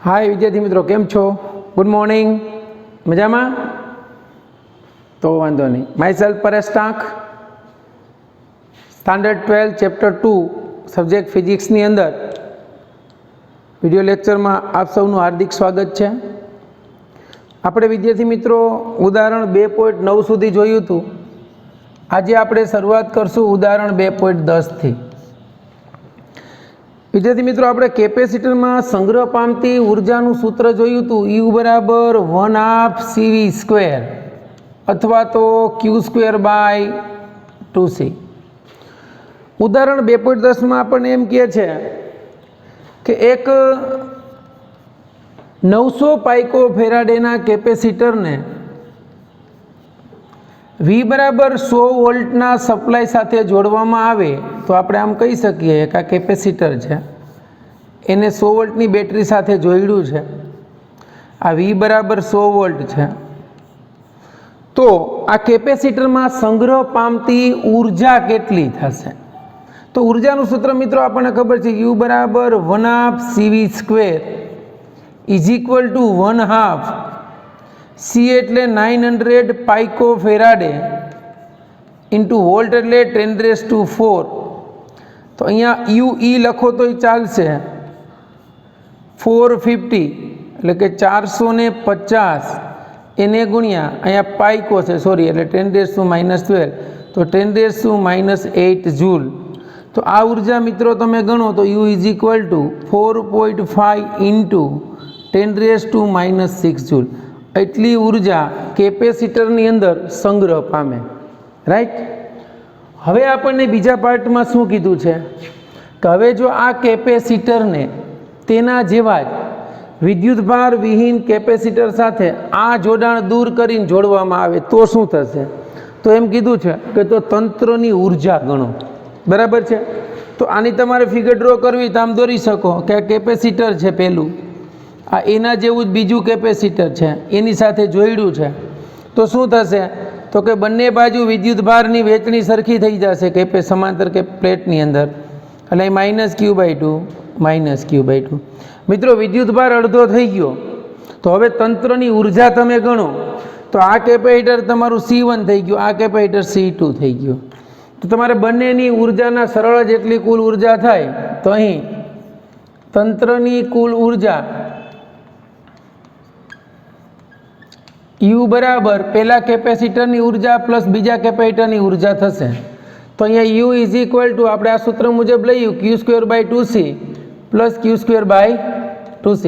हाय विद्यार्थी मित्रों, केम छो? Good morning. मजामा? तो वांधो नहीं। Myself Paresh Tank, standard 12 chapter 2 subject physics नी अंदर विडियो लेक्चर में आप सबनु हार्दिक स्वागत है। આપણે વિદ્યાર્થી મિત્રો ઉદાહરણ 2.9 સુધી જોયું હતું। આજે આપણે શરૂઆત કરશું ઉદાહરણ 2.10 થી। વિદ્યાર્થી મિત્રો આપણે કેપેસિટરમાં સંગ્રહ પામતી ઉર્જાનું સૂત્ર જોયું હતું, U બરાબર 1/2 CV² અથવા તો Q²/2C। ઉદાહરણ 2.10 માં આપણને એમ કહે છે કે એક 900 પાઇકો ફેરાડેના કેપેસિટરને V બરાબર 100 વોલ્ટના સપ્લાય સાથે જોડવામાં આવે તો આપણે આમ કહી શકીએ કે આ કેપેસિટર છે, એને 100 વોલ્ટની બેટરી સાથે જોડ્યું છે, આ V બરાબર 100 વોલ્ટ છે, તો આ કેપેસિટરમાં સંગ્રહ પામતી ઊર્જા કેટલી થશે? તો ઊર્જાનું સૂત્ર મિત્રો આપણને ખબર છે, U બરાબર 1/2 CV² is equal two 1/2 C એટલે 900 પાઇકો ફેરાડે ઇન્ટુ વોલ્ટ એટલે 10⁴। તો અહીંયા UE લખો તો ચાલશે, 450 એટલે કે 450 એને ગુણ્યા અહીંયા પાઇકો છે સોરી એટલે 10⁻12 તો 10⁻8 જૂલ। તો આ ઊર્જા મિત્રો તમે ગણો તો U is equal two 4.5 into 10⁻6 joule. એટલી ઊર્જા કેપેસિટરની અંદર સંગ્રહ પામે, રાઈટ। હવે આપણને બીજા પાર્ટમાં શું કીધું છે કે હવે જો આ કેપેસિટરને તેના જેવા જ વિદ્યુતભાર વિહીન કેપેસિટર સાથે આ જોડાણ દૂર કરીને જોડવામાં આવે તો શું થશે? તો એમ કીધું છે કે તો તંત્રની ઊર્જા ગણો, બરાબર છે। તો આની તમારે ફિગર ડ્રો કરવી તો આમ દોરી શકો કે આ કેપેસિટર છે પહેલું, આ એના જેવું જ બીજું કેપેસિટર છે, એની સાથે જોડ્યું છે, તો શું થશે? તો કે બંને બાજુ વિદ્યુતભારની વહેંચણી સરખી થઈ જશે સમાંતર કે પ્લેટની અંદર, એટલે -Q/2 મિત્રો વિદ્યુતભાર અડધો થઈ ગયો। તો હવે તંત્રની ઊર્જા તમે ગણો તો આ કેપેસિટર તમારું C1 થઈ ગયું, આ કેપેસિટર C2 થઈ ગયું। તો તમારે બંનેની ઊર્જાના સરળ જેટલી કુલ ઊર્જા થાય તો અહીં તંત્રની કુલ ઊર્જા U બરાબર પહેલા કેપેસિટરની ઊર્જા પ્લસ બીજા કેપેસિટરની ઊર્જા થશે। તો અહીંયા U ઇઝ ઇક્વલ ટુ આપણે આ સૂત્ર મુજબ લઈએ Q²/2C પ્લસ Q²/2C।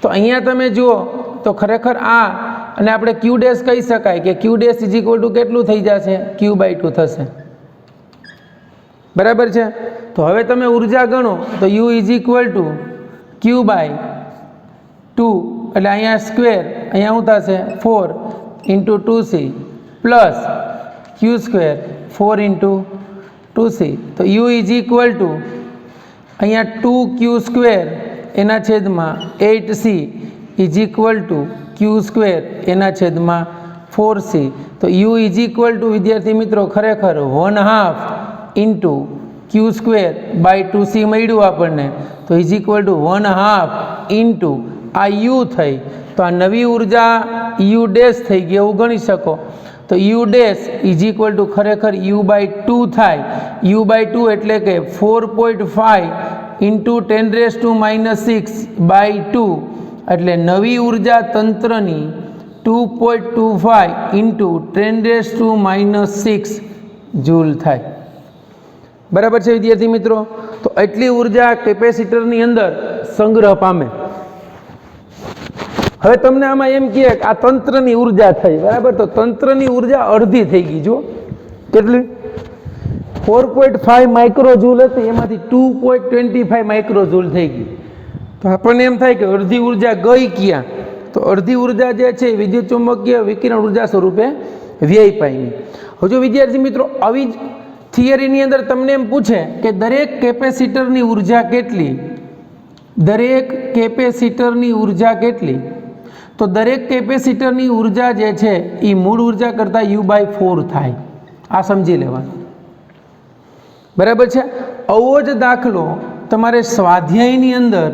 તો અહીંયા તમે જુઓ તો ખરેખર આ અને આપણે Q ડેશ કહી શકાય કે Q dash is equal two કેટલું થઈ જશે? Q/2 થશે, બરાબર છે। તો હવે તમે ઊર્જા ગણો તો U is equal two Q/2 એટલે અહીંયા સ્ક્વેર અહીંયા શું થશે 4 into 2C plus Q² 4 into 2C। તો U ઇઝ ઇક્વલ ટુ અહીંયા 2Q² એના છેદમાં 8C is equal two Q² એના છેદમાં 4C। તો U ઇઝ ઇક્વલ ટુ વિદ્યાર્થી મિત્રો ખરેખર 1/2 ઇન્ટુ Q²/2C મળ્યું આપણને, તો ઇઝ ઇક્વલ ટુ 1/2 ઇન્ટુ આ U થઈ, તો આ નવી ઊર્જા U ડેશ થઈ ગઈ એવું ગણી શકો। તો U dash is equal two ખરેખર U/2 થાય, U/2 એટલે કે 4.5 ઇન્ટુ 10⁻6/2 એટલે નવી ઊર્જા તંત્રની 2.25 ઇન્ટુ 10⁻6 જૂલ થાય, બરાબર છે વિદ્યાર્થી મિત્રો। તો એટલી ઊર્જા કેપેસિટરની અંદર સંગ્રહ પામે। હવે તમને આમાં એમ કહે કે આ તંત્રની ઊર્જા થઈ, બરાબર। તો તંત્રની ઊર્જા અડધી થઈ ગઈ, જુઓ કેટલી 4.5 માઇક્રોજૂલ હતી એમાંથી 2.25 માઇક્રોજૂલ થઈ ગઈ। તો આપણને એમ થાય કે અડધી ઊર્જા ગઈ ક્યાં? તો અડધી ઊર્જા જે છે વિદ્યુત ચુંબકીય વિકિરણ ઊર્જા સ્વરૂપે વ્યય પામી। હજુ વિદ્યાર્થી મિત્રો આવી જ થિયરીની અંદર તમને એમ પૂછે કે દરેક કેપેસિટરની ઊર્જા કેટલી? દરેક કેપેસિટરની ઊર્જા કેટલી? તો દરેક કેપેસિટરની ઊર્જા જે છે એ મૂળ ઊર્જા કરતાં U/4 થાય, આ સમજી લેવાનું, બરાબર છે। આવો જ દાખલો તમારે સ્વાધ્યાયની અંદર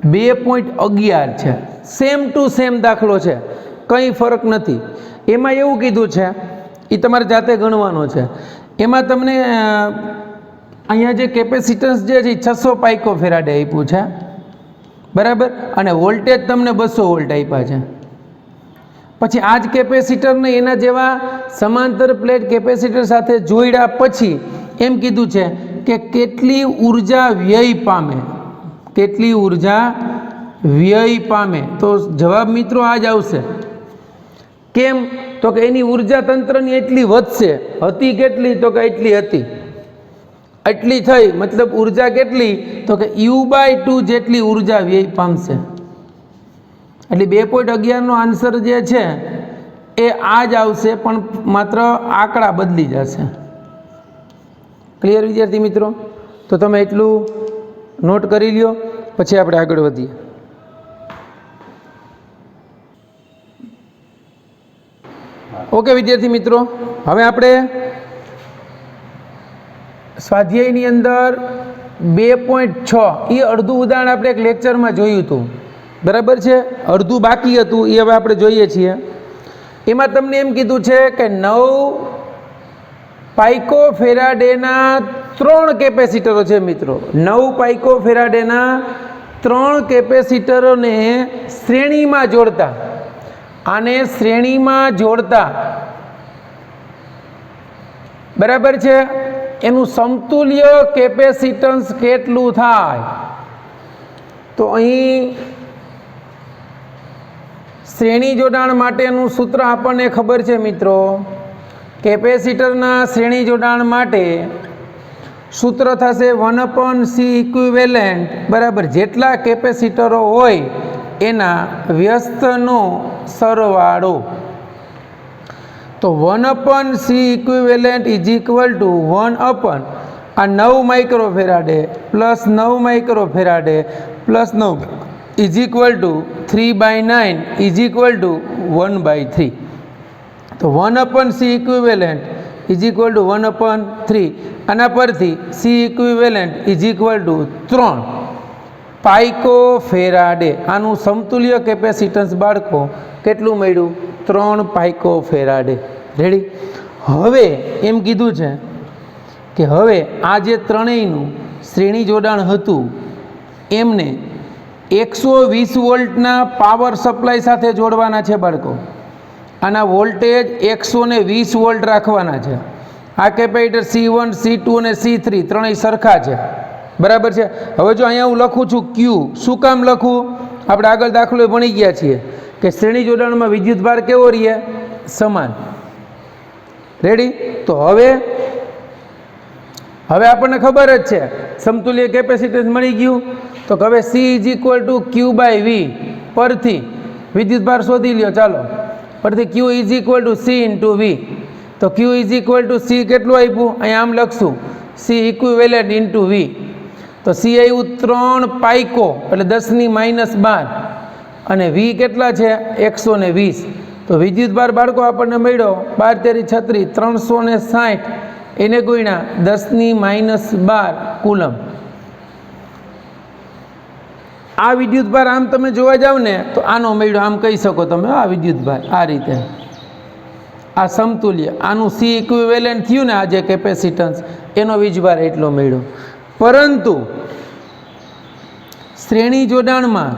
2.11 છે, સેમ ટુ સેમ દાખલો છે, કંઈ ફરક નથી. એમાં એવું કીધું છે, એ તમારે જાતે ગણવાનો છે. એમાં તમને અહીંયા જે કેપેસિટન્સ જે છે 600 પાઇકો ફેરાડે આપ્યું છે, બરાબર, અને વોલ્ટેજ તમને 200 વોલ્ટ આપ્યા છે. પછી આ જ કેપેસિટરને એના જેવા સમાંતર પ્લેટ કેપેસિટર સાથે જોડ્યા પછી એમ કીધું છે કે કેટલી ઉર્જા વ્યય પામે, કેટલી ઉર્જા વ્યય પામે. તો જવાબ મિત્રો આ જ આવશે. કેમ? તો કે એની ઉર્જા તંત્રની એટલી વધશે. હતી કેટલી? તો કે એટલી હતી, એટલી થઈ, મતલબ ઉર્જા કેટલી? તો કે U/2 જેટલી ઉર્જા વ્યય પામશે. એટલે 2.11 નો આન્સર જે છે એ આ જ આવશે, પણ માત્ર આંકડા બદલી જશે. ક્લિયર વિદ્યાર્થી મિત્રો? તો તમે એટલું નોટ કરી લ્યો, પછી આપણે આગળ વધીએ. ઓકે વિદ્યાર્થી મિત્રો, હવે આપણે સ્વાધ્યાયની અંદર 2.6 એ અડધું ઉદાહરણ આપણે એક લેક્ચરમાં જોયું હતું, બરાબર છે. અડધું બાકી હતું, એ હવે આપણે જોઈએ છીએ. એમાં તમને એમ કીધું છે કે 9 પાઇકો ફેરાડેના 3 કેપેસિટરો છે મિત્રો. 9 પાઇકો ફેરાડેના 3 કેપેસિટરોને શ્રેણીમાં જોડતા, આને શ્રેણીમાં જોડતા, બરાબર છે, એનું સમતુલ્ય કેપેસિટન્સ કેટલું થાય? તો અહીં શ્રેણી જોડાણ માટેનું સૂત્ર આપણને ખબર છે મિત્રો. કેપેસિટરના શ્રેણી જોડાણ માટે સૂત્ર થશે 1/C ઇક્વિવેલન્ટ, બરાબર, જેટલા કેપેસિટરો હોય એના વ્યસ્તનો સરવાળો. તો 1/C equivalent is equal two 1/ આ 9 microfarad plus 9 microfarad plus 9 is equal to 3/9 is equal to 1/3. તો 1/C equivalent is equal to 1/3. આના પરથી C equivalent is equal to 3 pico farad. આનું સમતુલ્ય કેપેસિટન્સ બાળકો કેટલું મળ્યું? 3 પાઇકો ફેરાડે. રેડી? હવે એમ કીધું છે કે હવે આ જે ત્રણેયનું શ્રેણી જોડાણ હતું એમને 120 વોલ્ટના પાવર સપ્લાય સાથે જોડવાના છે બાળકો. આના વોલ્ટેજ 120 વોલ્ટ રાખવાના છે. આ કેપેસિટર C1, C2 અને C3 ત્રણેય સરખા છે, બરાબર છે. હવે જો અહીંયા હું લખું છું Q, શું કામ લખું? આપણે આગળ દાખલો ભણી ગયા છીએ કે શ્રેણી જોડાણમાં વિદ્યુતભાર કેવો રહે? સમાન. રેડી? તો હવે આપણને ખબર જ છે સમતુલ્ય કેપેસિટન્સ મળી ગયું. તો હવે C is equal two Q/V પરથી વિદ્યુતભાર શોધી લ્યો. ચાલો, પરથી Q is equal two C into V. તો Q is equal two C કેટલું આપ્યું? અહીંયા આમ લખશું C ઇક્વિવેલન્ટ ઇન્ટુ V. તો C આવ્યું 3 પાઇકો એટલે 10⁻12 અને V કેટલા છે? 120. તો વિદ્યુતભાર બાળકો આપણને મળ્યો 12×3 = 360, એને ગુણ્યા 10⁻12 કુલમ. આ વિદ્યુતભાર આમ તમે જોવા જાવ ને તો આનો મળ્યો, આમ કહી શકો તમે આ વિદ્યુતભાર આ રીતે, આ સમતુલ્ય, આનું C ઇક્વિવેલન્ટ થયું ને, આ જે કેપેસિટન્સ એનો વીજભાર એટલો મળ્યો. પરંતુ શ્રેણી જોડાણમાં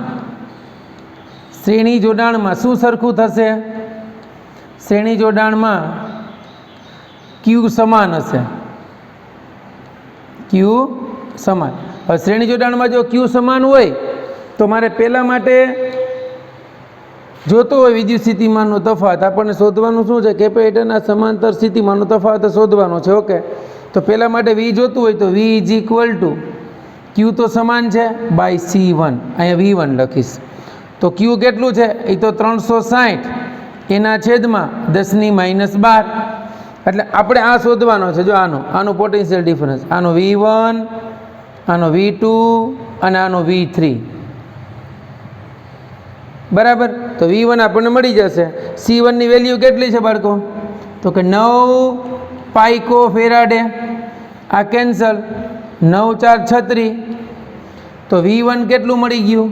શું સરખું થશે? શ્રેણી જોડાણમાં Q સમાન હશે. Q સમાન. હવે શ્રેણી જોડાણમાં જો Q સમાન હોય તો મારે પહેલાં માટે જોતો હોય વિદ્યુત સ્થિતિમાનનો તફાવત, આપણને શોધવાનું શું છે? કેપેસિટરના સમાંતર સ્થિતિમાનનો તફાવત શોધવાનો છે. ઓકે, તો પહેલાં માટે V જોતું હોય તો V is equal to Q તો સમાન છે બાય C1, અહીંયા V1 લખીશ. તો Q કેટલું છે? એ તો 360 એના છેદમાં 10⁻12. એટલે આપણે આ શોધવાનો છે. જો આનો પોટેન્શિયલ ડિફરન્સ, આનો V1, આનો V2 અને આનો V3, બરાબર. તો V1 આપણને મળી જશે. C1 ની વેલ્યુ કેટલી છે બાળકો? તો કે 9 પાઇકો ફેરાડે. આ કેન્સલ, 9×4 = 36. તો V1 કેટલું મળી ગયું?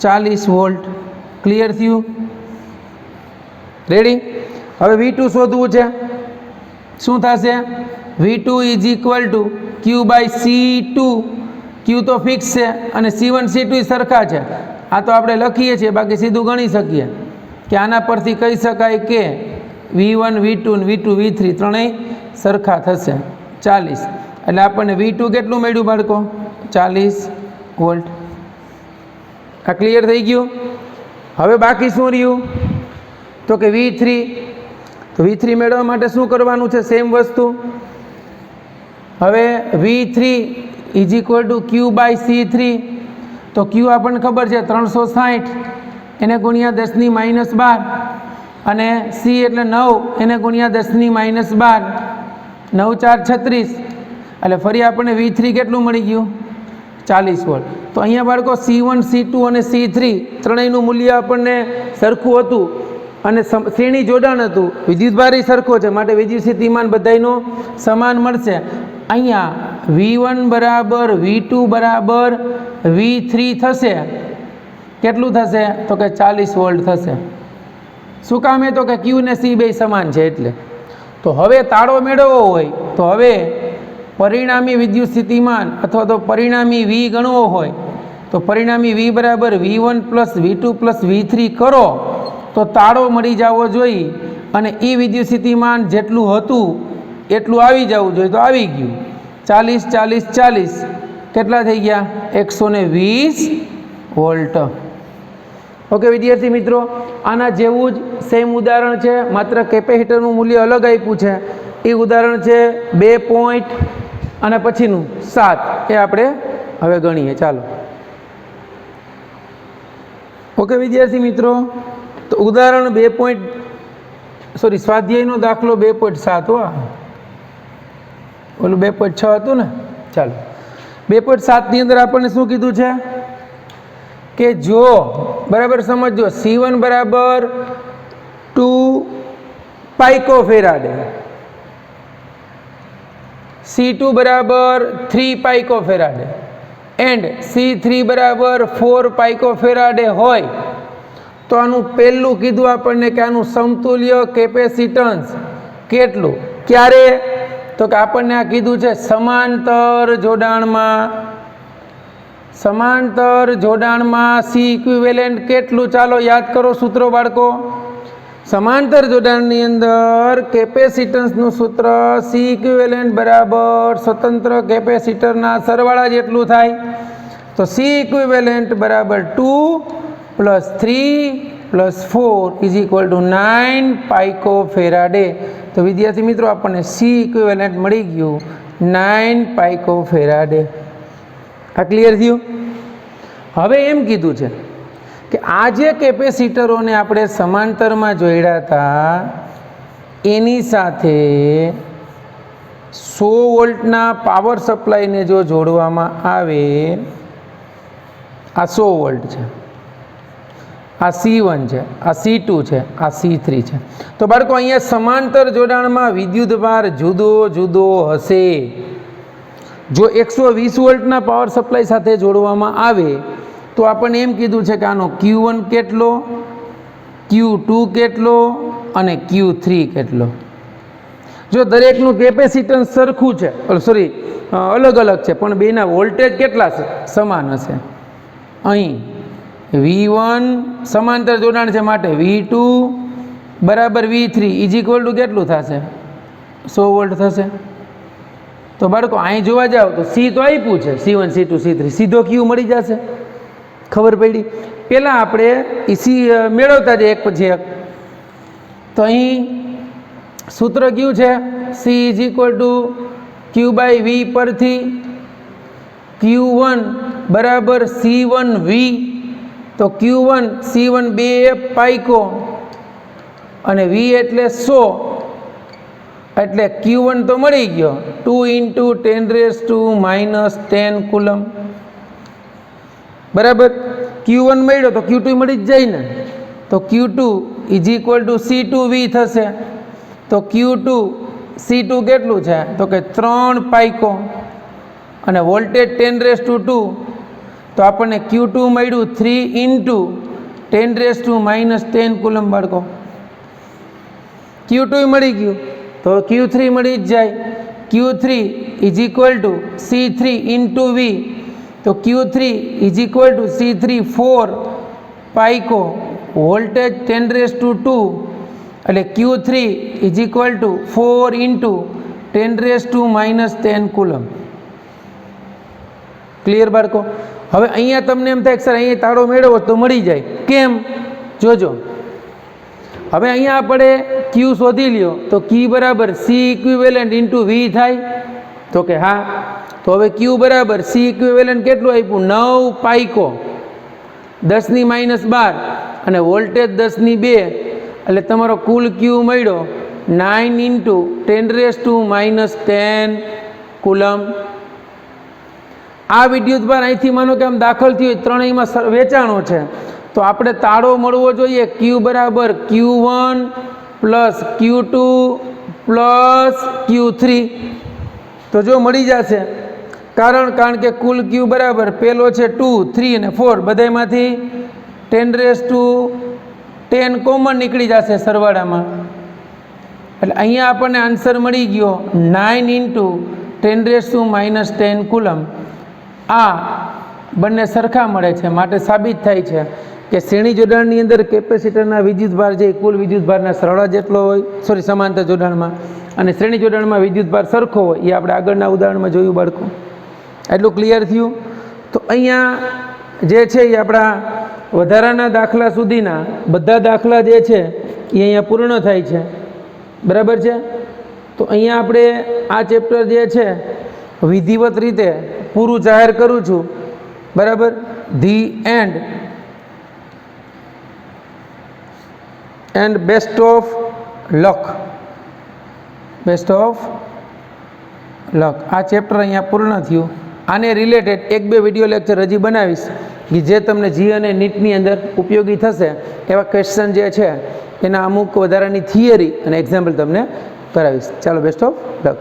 40 વોલ્ટ. ક્લિયર થયું? રેડી? હવે V2 શોધવું છે. શું થશે? V2 is equal to Q by C2. Q તો ફિક્સ છે અને C1 C2 સરખા છે. આ તો આપણે લખીએ છીએ, બાકી સીધું ગણી શકીએ કે આના પરથી કહી શકાય કે V1 V2 અને V2 V3 ત્રણેય સરખા થશે. 40 એટલે આપણને V2 કેટલું મળ્યું બાળકો? 40 વોલ્ટ. આ ક્લિયર થઈ ગયું? હવે બાકી શું રહ્યું? તો કે V3. તો V3 મેળવવા માટે શું કરવાનું છે? સેમ વસ્તુ. હવે V3 is equal to Q by C3. તો Q આપણને ખબર છે 360 એને ગુણ્યા 10⁻12 અને C એટલે 9 એને ગુણ્યા 10⁻12. 9 4 36. એટલે ફરી આપણને V3 કેટલું મળી ગયું? 40 વોલ્ટ. તો અહીંયા બાળકો C1 C2 અને C3 ત્રણેયનું મૂલ્ય આપણને સરખું હતું અને શ્રેણી જોડાણ હતું. વિદ્યુતભાર સરખો છે માટે વિદ્યુત સ્થિતિમાન બધાયનો સમાન મળશે. અહીંયા V1 બરાબર V2 બરાબર V3 થશે. કેટલું થશે? તો કે 40 વોલ્ટ થશે. શું કામ? તો કે Q ને C બે સમાન છે એટલે. તો હવે તાળો મેળવવો હોય તો હવે પરિણામી વિદ્યુત સ્થિતિમાન અથવા તો પરિણામી V ગણવો હોય તો પરિણામી V બરાબર V1 plus V2 plus V3 કરો તો તાળો મળી જવો જોઈએ અને એ વિદ્યુત સ્થિતિમાન જેટલું હતું એટલું આવી જવું જોઈએ. તો આવી ગયું. 40 40 40 કેટલા થઈ ગયા? 120 વોલ્ટ. ઓકે વિદ્યાર્થી મિત્રો, આના જેવું જ સેમ ઉદાહરણ છે, માત્ર કેપેસિટરનું મૂલ્ય અલગ આપ્યું છે. એ ઉદાહરણ છે 2 અને પછીનું 7. એ આપણે હવે ગણીએ. ચાલો. ઓકે વિદ્યાર્થી મિત્રો, તો ઉદાહરણ 2. સ્વાધ્યાયનો દાખલો 2.7 હો. ઓલું 2.6 હતું ને. ચાલો 2.7 ની અંદર આપણને શું કીધું છે કે જો બરાબર સમજો C1 બરાબર 2 પાઇકોફેરાડે, C2 બરાબર 3 પાઇકોફેરાડે એન્ડ C3 બરાબર 4 પાઇકોફેરાડે હોય તો આનું પહેલું કીધું આપણને કે આનું સમતુલ્ય કેપેસિટન્સ કેટલું? ક્યારે? તો કે આપણને આ કીધું છે સમાંતર જોડાણમાં C ઇક્વિવેલેન્ટ કેટલું? ચાલો યાદ કરો સૂત્રો બાળકો. સમાંતર જોડાણની અંદર કેપેસિટન્સનું સૂત્ર C ઇક્વિવેલેન્ટ બરાબર સ્વતંત્ર કેપેસિટરના સરવાળા જેટલું થાય. તો C ઇક્વિવેલેન્ટ બરાબર 2 plus 3 plus 4 is equal two 9 પાઇકોફેરાડે. તો વિદ્યાર્થી મિત્રો આપણને C ઇક્વિવેલેન્ટ મળી ગયું 9 પાઇકોફેરાડે. આ ક્લિયર થયું? હવે એમ કીધું છે કે આ જે કેપેસિટરોને આપણે સમાંતરમાં જોડ્યા હતા એની સાથે 100 વોલ્ટના પાવર સપ્લાયને જો જોડવામાં આવે, આ 100 વોલ્ટ છે, આ C1 છે, આ C2 છે, આ C3 છે. તો બાળકો અહીંયા સમાંતર જોડાણમાં વિદ્યુતભાર જુદો જુદો હશે. જો 120 વોલ્ટના પાવર સપ્લાય સાથે જોડવામાં આવે તો આપણને એમ કીધું છે કે આનો Q1 કેટલો, Q2 કેટલો અને Q3 કેટલો. જો દરેકનું કેપેસિટન્સ સરખું છે, અલગ અલગ છે પણ બેના વોલ્ટેજ કેટલા સમાન હશે. અહીં V1 સમાંતર જોડાણ છે માટે V2 બરાબર V3 ઇઝ ઇક્વલ ટુ કેટલું થશે? 100 વોલ્ટ થશે. તો બાળકો અહીં જોવા જાઓ તો C તો આપ્યું છે, C1 C2 C3, સીધો Q મળી જશે. ખબર પડી? પહેલાં આપણે C મેળવતા જ એક પછી એક. તો અહીં સૂત્ર કયું છે? C is equal to Q by V પરથી Q1 બરાબર C1V. તો Q1 C1 2 પાઇકો અને V એટલે 100 એટલે Q1 તો મળી ગયો 2 × 10⁻10 કુલમ. બરાબર? Q1 મળ્યો તો Q2 મળી જ જાય ને. તો Q2 is equal two C2V થશે. તો Q2 C2 કેટલું છે? તો કે 3 પાઇકો અને વોલ્ટેજ 10⁻2. તો તો આપણને Q2 મળ્યું 3 ઇન્ટુ 10⁻⁻10 કુલમ બાળકો. Q2 મળી ગયું તો Q3 મળી જ જાય. Q3 is equal two C3 into V, તો Q3 is equal two C3 4 pico voltage 10⁻², એટલે Q3 is equal two 4 into 10⁻⁻10 coulomb. Clear બાળકો? હવે અહીંયા તમને એમ થાય કે સર અહીંયા તાળો મેળવો તો મળી જાય, કેમ? જોજો. હવે અહીંયા આપણે Q શોધી લ્યો તો Q બરાબર C ઇક્વિવેલન્ટ ઇન્ટુ V થાય, તો કે હા. તો હવે Q બરાબર C ઇક્વિવેલન્ટ કેટલું આપ્યું? 9 પાઇકો 10⁻12 અને વોલ્ટેજ 10⁻2, એટલે તમારો કુલ Q મળ્યો 9 ઇન્ટુ 10⁻10 કુલમ. આ વિદ્યુતભાર અહીંથી માનો કે આમ દાખલ થયો, ત્રણેયમાં વેચાણો છે, તો આપણે તાળો મળવો જોઈએ Q બરાબર Q1 plus Q2 plus Q3. તો જો મળી જશે, કારણ કે કુલ Q બરાબર પેલો છે 2, 3 અને 4, બધામાંથી 10⁻10 કોમન નીકળી જશે સરવાળામાં, એટલે અહીંયા આપણને આન્સર મળી ગયો 9 ઇન્ટુ 10⁻10 કુલમ. આ બંને સરખા મળે છે, માટે સાબિત થાય છે કે શ્રેણી જોડાણની અંદર કેપેસિટરના વિદ્યુતભાર જે કુલ વિદ્યુતભારના સરવાળા જેટલો હોય, સમાંતર જોડાણમાં, અને શ્રેણી જોડાણમાં વિદ્યુતભાર સરખો હોય, એ આપણે આગળના ઉદાહરણમાં જોયું બાળકો. એટલું ક્લિયર થયું? તો અહીંયા જે છે એ આપણા વધારાના દાખલા સુધીના બધા દાખલા જે છે એ અહીંયા પૂર્ણ થાય છે, બરાબર છે? તો અહીંયા આપણે આ ચેપ્ટર જે છે વિધિવત રીતે પૂરું જાહેર કરું છું, બરાબર? The end best of luck. Best of luck. આ ચેપ્ટર અહીંયા પૂર્ણ થયું. આને રિલેટેડ 1-2 વિડીયો લેક્ચર હજી બનાવીશ કે જે તમને જી અને નીટની અંદર ઉપયોગી થશે એવા ક્વેશ્ચન જે છે એના અમુક વધારાની થિયરી અને એક્ઝામ્પલ તમને કરાવીશ. ચાલો, બેસ્ટ ઓફ લક.